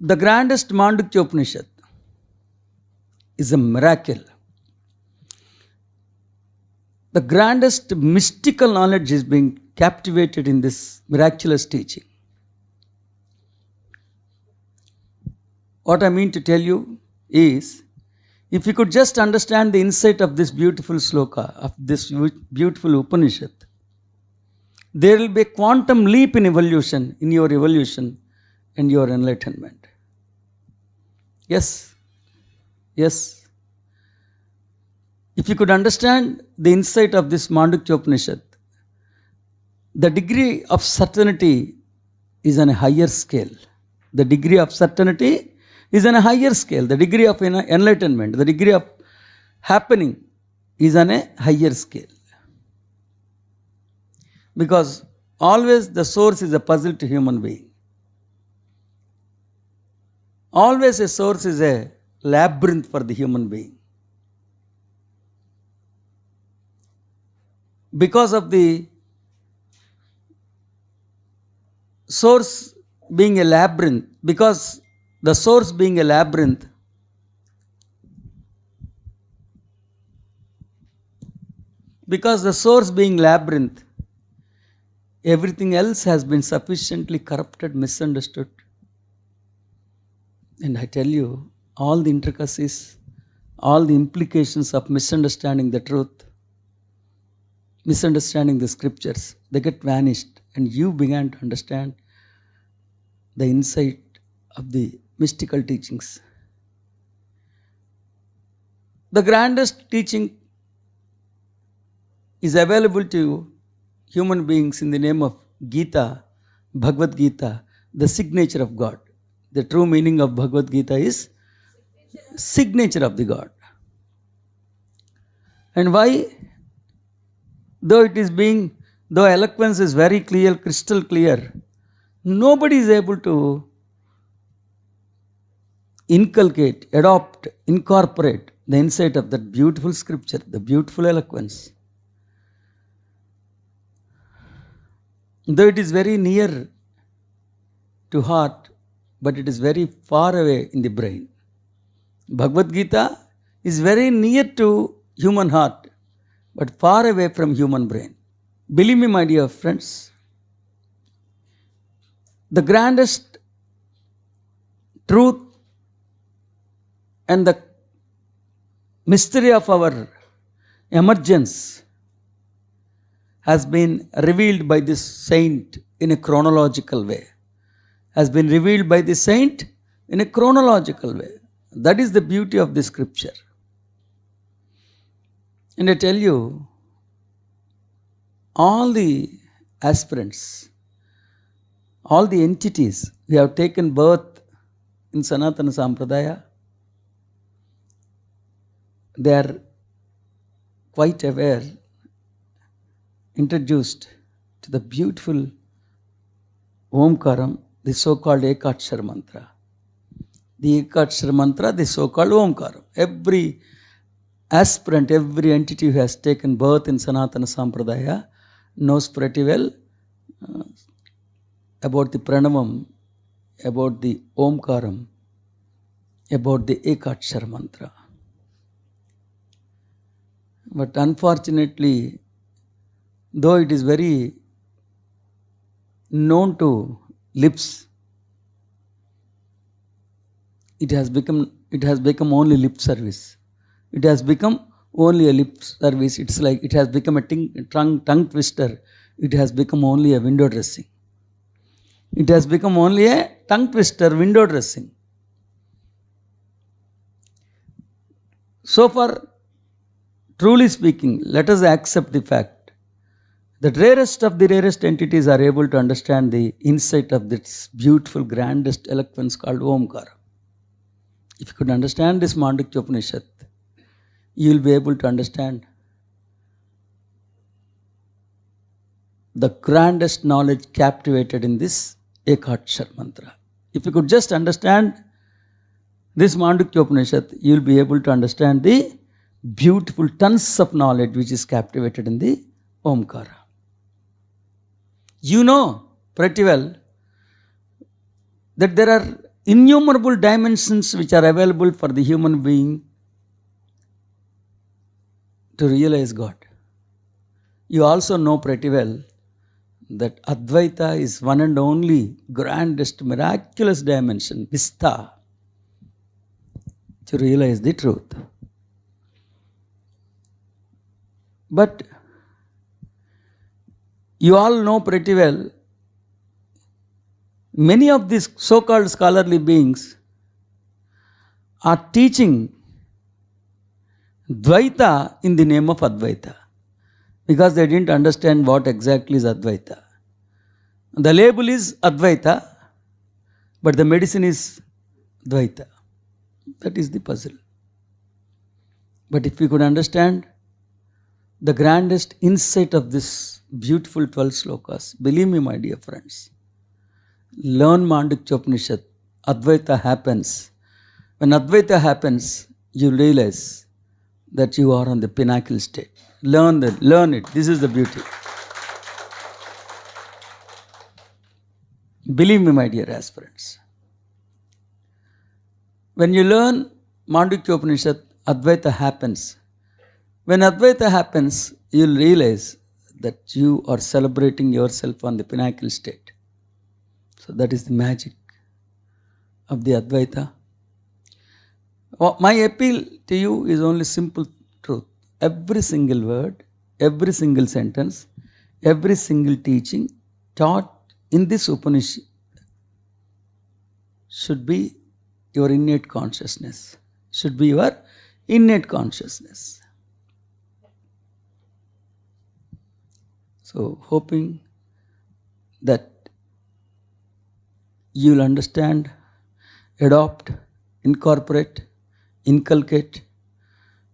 The grandest Mandukya Upanishad is a miracle. The grandest mystical knowledge is being captivated in this miraculous teaching. What I mean to tell you is, if you could just understand the insight of this beautiful sloka, of this beautiful Upanishad, there will be a quantum leap in evolution, in your evolution and your enlightenment. Yes. Yes. If you could understand the insight of this Mandukya Upanishad, the degree of certainty is on a higher scale. The degree of certainty is on a higher scale. The degree of enlightenment, the degree of happening is on a higher scale. Because always the source is a puzzle to human being. Always a source is a labyrinth for the human being. Because of the source being a labyrinth, because the source being a labyrinth, everything else has been sufficiently corrupted, misunderstood. And I tell you, all the intricacies, all the implications of misunderstanding the truth, misunderstanding the scriptures, they get vanished, and you began to understand the insight of the mystical teachings. The grandest teaching is available to human beings in the name of Gita, Bhagavad Gita, the signature of God. The true meaning of Bhagavad Gita is signature of the God. And why? Though eloquence is very clear, crystal clear, nobody is able to inculcate, adopt, incorporate the insight of that beautiful scripture, the beautiful eloquence. Though it is very near to heart, but it is very far away in the brain. Bhagavad Gita is very near to human heart, but far away from human brain. Believe me, my dear friends, the grandest truth and the mystery of our emergence has been revealed by this saint in a chronological way. Has been revealed by the saint in a chronological way. That is the beauty of the scripture. And I tell you, all the aspirants, all the entities who have taken birth in Sanatana Sampradaya, they are quite aware, introduced to the beautiful Omkaram, the so-called Ekakshara mantra. The Ekakshara mantra, the so-called Omkaram. Every aspirant, every entity who has taken birth in Sanatana Sampradaya knows pretty well about the Pranavam, about the Omkaram, about the Ekakshara mantra. But unfortunately, though it is very known to lips, it has become only lip service. It has become only a lip service. It's like it has become a tongue twister. It has become only a window dressing. It has become only a tongue twister, window dressing. So far, truly speaking, let us accept the fact that rarest of the rarest entities are able to understand the insight of this beautiful, grandest eloquence called Omkara. If you could understand this Mandukya Upanishad, you will be able to understand the grandest knowledge captivated in this Ekakshara mantra. If you could just understand this Mandukya Upanishad, you will be able to understand the beautiful tons of knowledge which is captivated in the Omkara. You know pretty well that there are innumerable dimensions which are available for the human being to realize God. You also know pretty well that Advaita is one and only grandest miraculous dimension, Vista, to realize the truth. But you all know pretty well, many of these so-called scholarly beings are teaching Dvaita in the name of Advaita, because they didn't understand what exactly is Advaita. The label is Advaita, but the medicine is Dvaita. That is the puzzle. But if we could understand the grandest insight of this beautiful 12 slokas, believe me, my dear friends, learn Mandukya Upanishad. Advaita happens. When Advaita happens, you realize that you are on the pinnacle state. Learn it. This is the beauty. Believe me, my dear aspirants. When you learn Mandukya Upanishad, Advaita happens. When Advaita happens, you'll realize that you are celebrating yourself on the pinnacle state. So that is the magic of the Advaita. My appeal to you is only simple truth. Every single word, every single sentence, every single teaching taught in this Upanishad should be your innate consciousness. Should be your innate consciousness. So, hoping that you'll understand, adopt, incorporate, inculcate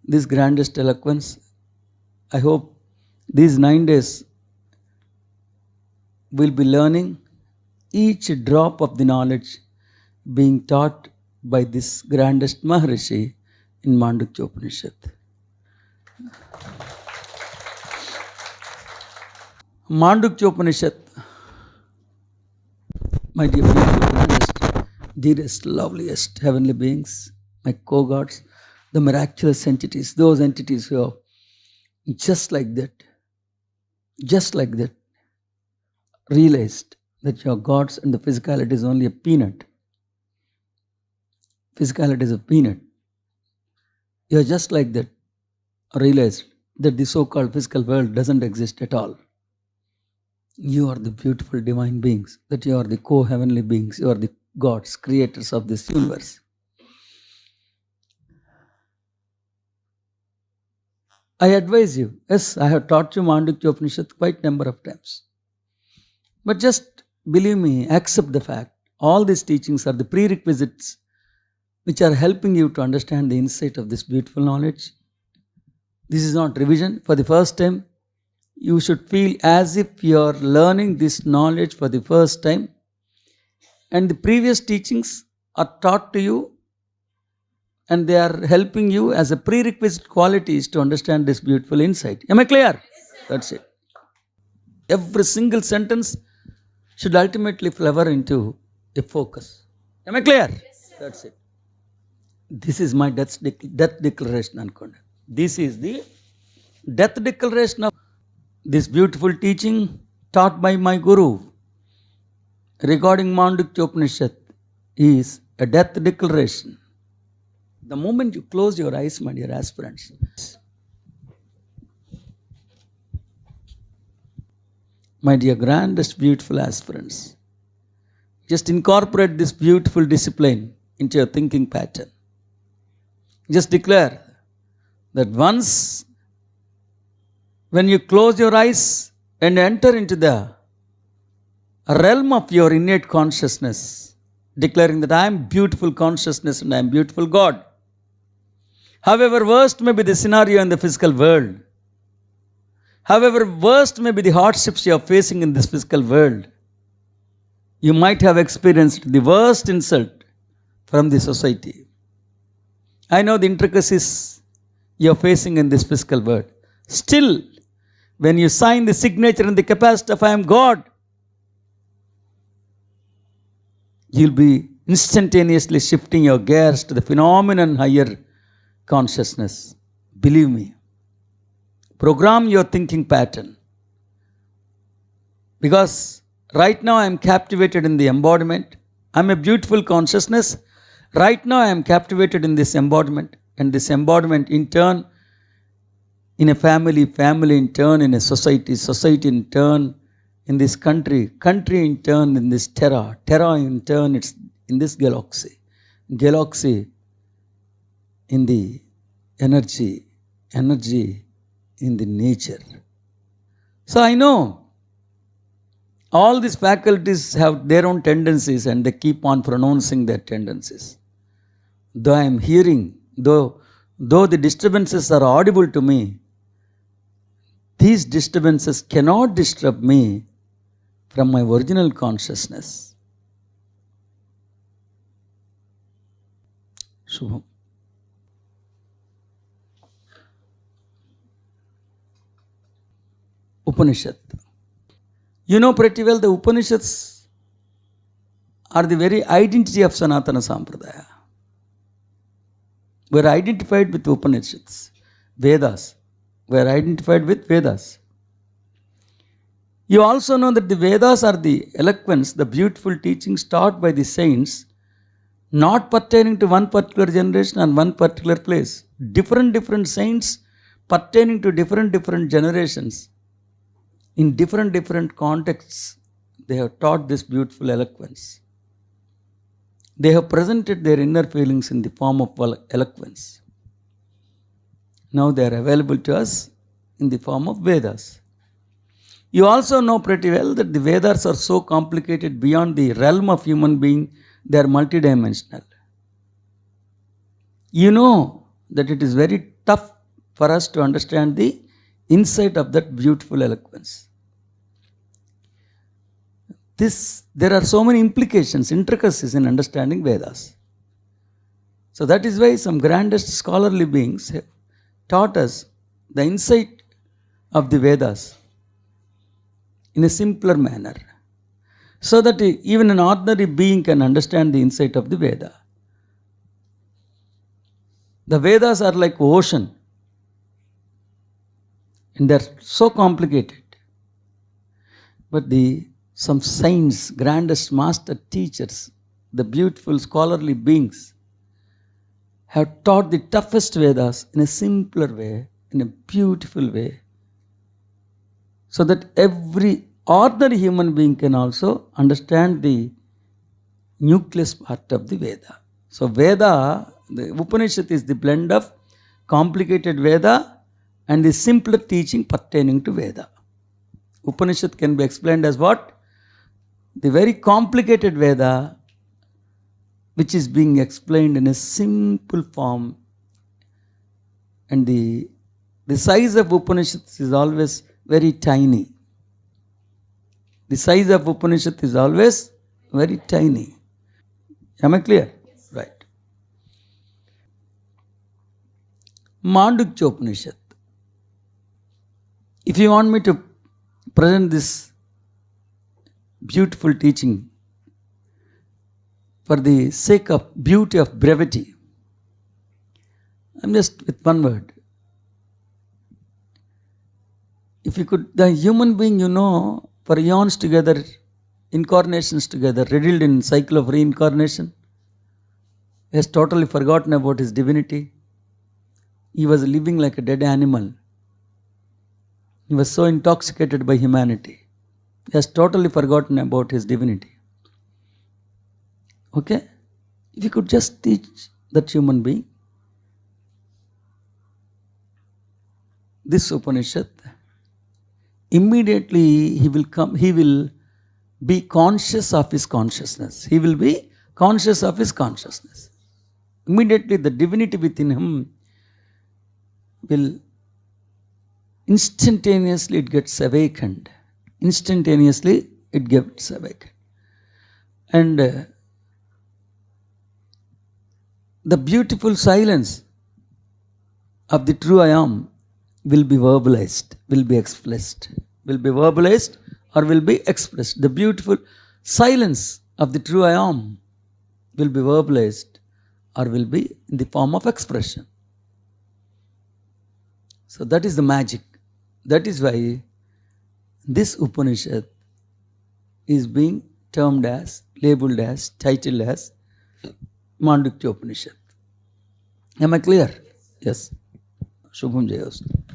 this grandest eloquence. I hope these 9 days we'll be learning each drop of the knowledge being taught by this grandest Maharishi in Mandukya Upanishad. Mandukya Upanishad, my dear dearest, loveliest heavenly beings, my co-gods, the miraculous entities, those entities who are just like that, realized that you are gods and the physicality is only a peanut. Physicality is a peanut. You are just like that, realized that the so-called physical world doesn't exist at all. You are the beautiful divine beings, that you are the co-heavenly beings, you are the gods, creators of this universe. I advise you, yes, I have taught you Mandukya Upanishad quite a number of times. But just believe me, accept the fact, all these teachings are the prerequisites which are helping you to understand the insight of this beautiful knowledge. This is not revision. For the first time, you should feel as if you are learning this knowledge for the first time, and the previous teachings are taught to you and they are helping you as a prerequisite qualities to understand this beautiful insight. Am I clear? That's it. Every single sentence should ultimately flower into a focus. Am I clear? That's it. This is my death declaration, Ankonda. This is the death declaration of this beautiful teaching taught by my Guru regarding Mandukya Upanishad is a death declaration. The moment you close your eyes, my dear aspirants, my dear grandest beautiful aspirants, just incorporate this beautiful discipline into your thinking pattern. Just declare that once when you close your eyes and enter into the realm of your innate consciousness, declaring that I am beautiful consciousness and I am beautiful God. However worst may be the scenario in the physical world, however worst may be the hardships you are facing in this physical world, you might have experienced the worst insult from the society. I know the intricacies you are facing in this physical world. Still, when you sign the signature in the capacity of I am God, you'll be instantaneously shifting your gears to the phenomenon higher consciousness. Believe me, program your thinking pattern. Because right now I am captivated in the embodiment. I am a beautiful consciousness. Right now I am captivated in this embodiment, and this embodiment in turn in a family, family in turn in a society, society in turn in this country, country in turn in this terra, terra in turn it's in this galaxy, galaxy in the energy, energy in the nature. So I know all these faculties have their own tendencies and they keep on pronouncing their tendencies. Though I am hearing, though the disturbances are audible to me, these disturbances cannot disturb me from my original consciousness. Shubham. Upanishad. You know pretty well the Upanishads are the very identity of Sanatana Sampradaya. We are identified with Upanishads, Vedas. We are identified with Vedas. You also know that the Vedas are the eloquence, the beautiful teachings taught by the saints, not pertaining to one particular generation and one particular place. Different saints pertaining to different generations. In different contexts, they have taught this beautiful eloquence. They have presented their inner feelings in the form of eloquence. Now they are available to us in the form of Vedas. You also know pretty well that the Vedas are so complicated beyond the realm of human being, they are multidimensional. You know that it is very tough for us to understand the insight of that beautiful eloquence. There are so many implications, intricacies in understanding Vedas. So that is why some grandest scholarly beings have taught us the insight of the Vedas in a simpler manner, so that even an ordinary being can understand the insight of the Veda. The Vedas are like ocean, and they are so complicated. But some saints, grandest master teachers, the beautiful scholarly beings, have taught the toughest Vedas in a simpler way, in a beautiful way, so that every ordinary human being can also understand the nucleus part of the Veda. So Veda, the Upanishad is the blend of complicated Veda and the simpler teaching pertaining to Veda. Upanishad can be explained as what? The very complicated Veda, which is being explained in a simple form. And the size of Upanishads is always very tiny. The size of Upanishad is always very tiny. Am I clear? Right. Mandukya Upanishad. If you want me to present this beautiful teaching for the sake of beauty of brevity, I'm just with one word. If you could, the human being, you know, for eons together, incarnations together, riddled in cycle of reincarnation, has totally forgotten about his divinity. He was living like a dead animal. He was so intoxicated by humanity. He has totally forgotten about his divinity. Okay? If you could just teach that human being this Upanishad, immediately he will be conscious of his consciousness. He will be conscious of his consciousness. Immediately the divinity within him will instantaneously it gets awakened. Instantaneously it gets awakened. And the beautiful silence of the true I am will be verbalized, will be expressed, will be verbalized or will be expressed. The beautiful silence of the true I am will be verbalized or will be in the form of expression. So that is the magic. That is why this Upanishad is being termed as, labeled as, titled as Mandukya Upanishad. Am I clear? Yes. Shubham Jayostu.